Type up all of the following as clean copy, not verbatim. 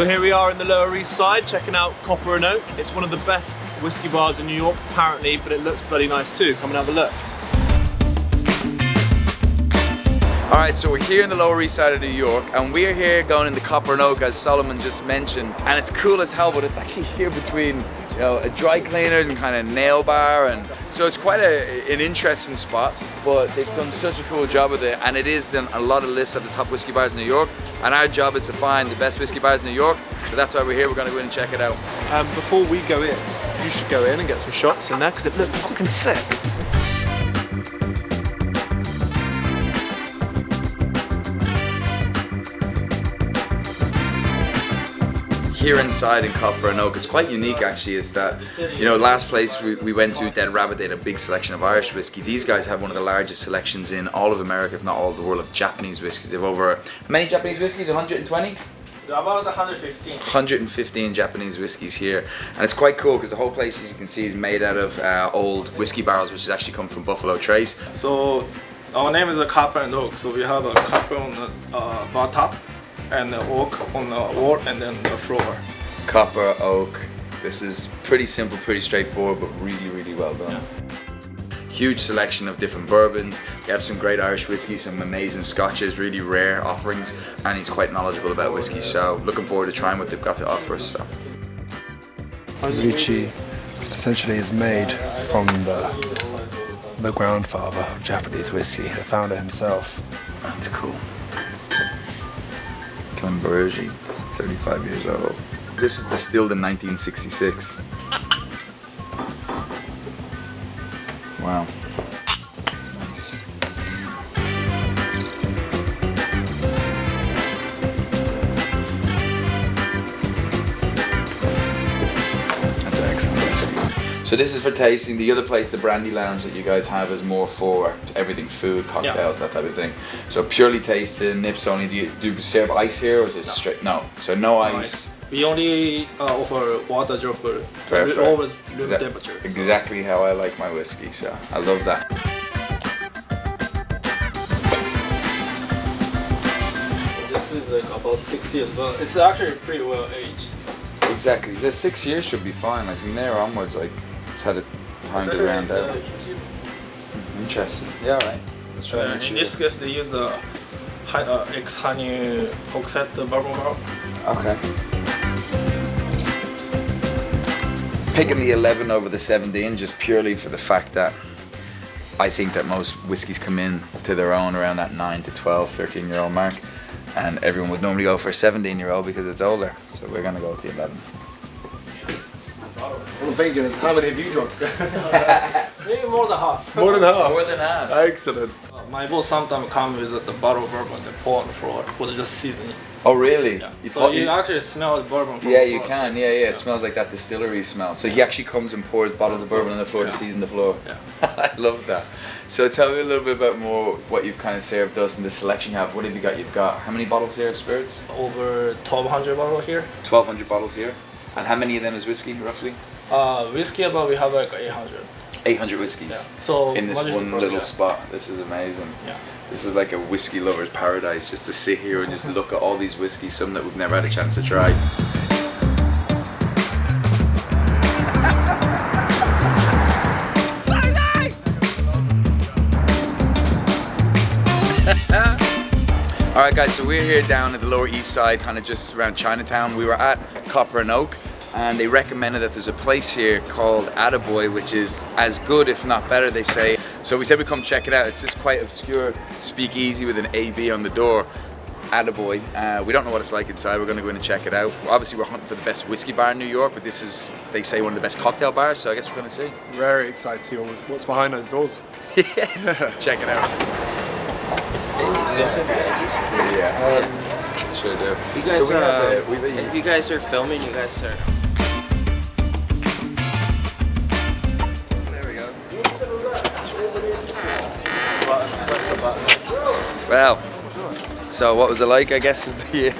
So here we are in the Lower East Side, checking out Copper and Oak. It's one of the best whiskey bars in New York, apparently, but it looks bloody nice too. Come and have a look. Alright, so we're here in the Lower East Side of New York, and we're here going in the Copper and Oak, as Solomon just mentioned. And it's cool as hell, but it's actually here between, you know, a dry cleaners and kind of nail bar, and so it's quite an interesting spot. But they've done such a cool job with it, and it is on a lot of lists of the top whiskey bars in New York. And our job is to find the best whiskey bars in New York, so that's why we're here. We're going to go in and check it out. Before we go in, you should go in and get some shots in there because it looks fucking sick. Here inside in Copper and Oak, it's quite unique actually, is that, you know, last place we went to, Dead Rabbit, they had a big selection of Irish whiskey. These guys have one of the largest selections in all of America, if not all of the world, of Japanese whiskeys. They have over, how many Japanese whiskeys? 120? About 115. 115 Japanese whiskeys here, and it's quite cool because the whole place, as you can see, is made out of old whiskey barrels, which has actually come from Buffalo Trace. So our name is Copper and Oak. So we have a copper on the bar top, and the oak on the wall, and then the floor. Copper, oak. This is pretty simple, pretty straightforward, but really, really well done. Yeah. Huge selection of different bourbons. You have some great Irish whiskey, some amazing scotches, really rare offerings, and he's quite knowledgeable about whiskey, so looking forward to trying what they've got to offer us. So. Lychee essentially is made from the grandfather of Japanese whiskey, the founder himself. That's cool. Glenbergie, 35 years old. This is distilled in 1966. Wow. That's nice. That's excellent. So this is for tasting. The other place, the Brandy Lounge that you guys have, is more for everything, food, cocktails, that type of thing. So purely tasting, nips only. Do you serve ice here, or is it straight? No. So no ice. We only offer water dropper. Fair, We fair. always room temperature. Exactly how I like my whiskey, so I love that. This is like about 6 years, but it's actually pretty well aged. Exactly. The 6 years should be fine. Like from there onwards, like it's had a time to round out. Interesting. Yeah, alright. Let's try and In this case, they use the ex-honey oxide bourbon barrel. Okay. Picking the 11 over the 17 just purely for the fact that I think that most whiskies come in to their own around that 9 to 12, 13-year-old mark, and everyone would normally go for a 17-year-old because it's older. So we're gonna go with the 11. What I'm thinking is, how many have you drunk? Maybe more than half. More than half. More than half. Excellent. My boat sometimes come with the bottle of bourbon they pour on the floor for just seasoning. Oh really? Yeah. You So thought you actually smell the bourbon from Yeah, the you floor. can. Yeah, yeah. It smells like that distillery smell. So he actually comes and pours bottles of bourbon on the floor to season the floor. Yeah. I love that. So tell me a little bit about more what you've kind of served us and the selection you have. What have you got? You've got how many bottles here of spirits? Over 1,200 bottles here. 1,200 bottles here. And how many of them is whiskey, roughly? Whiskey, about we have like 800. 800 whiskeys. Yeah. So in this much one more, little yeah. spot. This is amazing. Yeah. This is like a whiskey lover's paradise, just to sit here and just look at all these whiskeys, some that we've never had a chance to try. Alright guys, so we're here down at the Lower East Side, kind of just around Chinatown. We were at Copper and Oak, and they recommended that there's a place here called Attaboy, which is as good, if not better, they say. So we said we'd come check it out. It's this quite obscure speakeasy with an AB on the door. Attaboy. We don't know what it's like inside. We're going to go in and check it out. Obviously, we're hunting for the best whiskey bar in New York, but this is, they say, one of the best cocktail bars, so I guess we're going to see. Very excited to see what's behind those doors. Yeah. Check it out. Yeah. Sure do. You guys, so if you guys are filming, you guys are. There we go. Press the button. Well, so what was it like, I guess, is the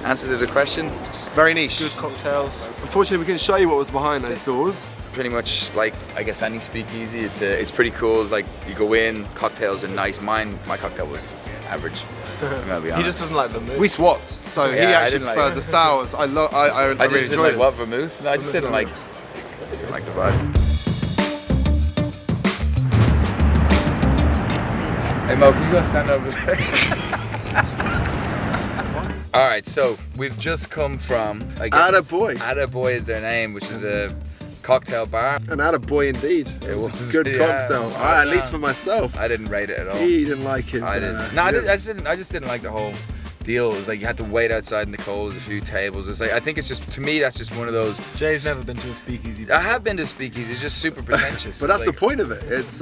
answer to the question. Very niche. Good cocktails. Unfortunately, we can show you what was behind those doors. Pretty much like, I guess, any speakeasy. It's pretty cool. Like, you go in, cocktails are nice. My cocktail was average. I'm gonna be honest. He just doesn't like vermouth. We swapped, so he Yeah, I actually didn't like preferred it. the sours. I I really just didn't enjoyed like it. what vermouth. No, I just didn't like the vibe. Hey Mo, can you go stand over there? All right, so we've just come from Attaboy. Attaboy is their name, which is a cocktail bar. An attaboy indeed. It was was, a good yeah. cocktail. At least for myself. I didn't rate it at all. He didn't like his. I didn't. No, I just didn't like the whole deal. It was like you had to wait outside in the cold, a few tables. It's like I think it's just, to me, that's just one of those. Jay's never been to a speakeasy. I have been to speakeasy. It's just super pretentious. But that's Like, the point of it. It's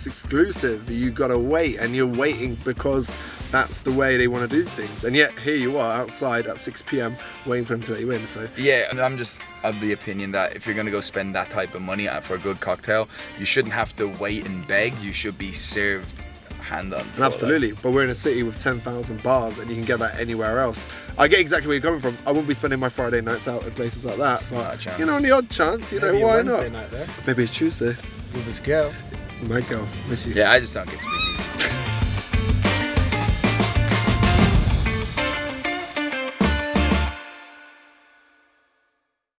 exclusive. You gotta wait, and you're waiting because that's the way they want to do things. And yet here you are outside at 6 p.m. waiting for them to let you in. So Yeah, and I'm just of the opinion that if you're gonna go spend that type of money for a good cocktail, you shouldn't have to wait and beg. You should be served hand on foot. absolutely. But we're in a city with 10,000 bars, and you can get that anywhere else. I get exactly where you're coming from. I won't be spending my Friday nights out at places like that. Not a But chance. you know, on the odd chance, you know, Maybe a why Wednesday not? night there Maybe it's Tuesday. with this girl. Might go. Miss you. Yeah, I just don't get speakeasy.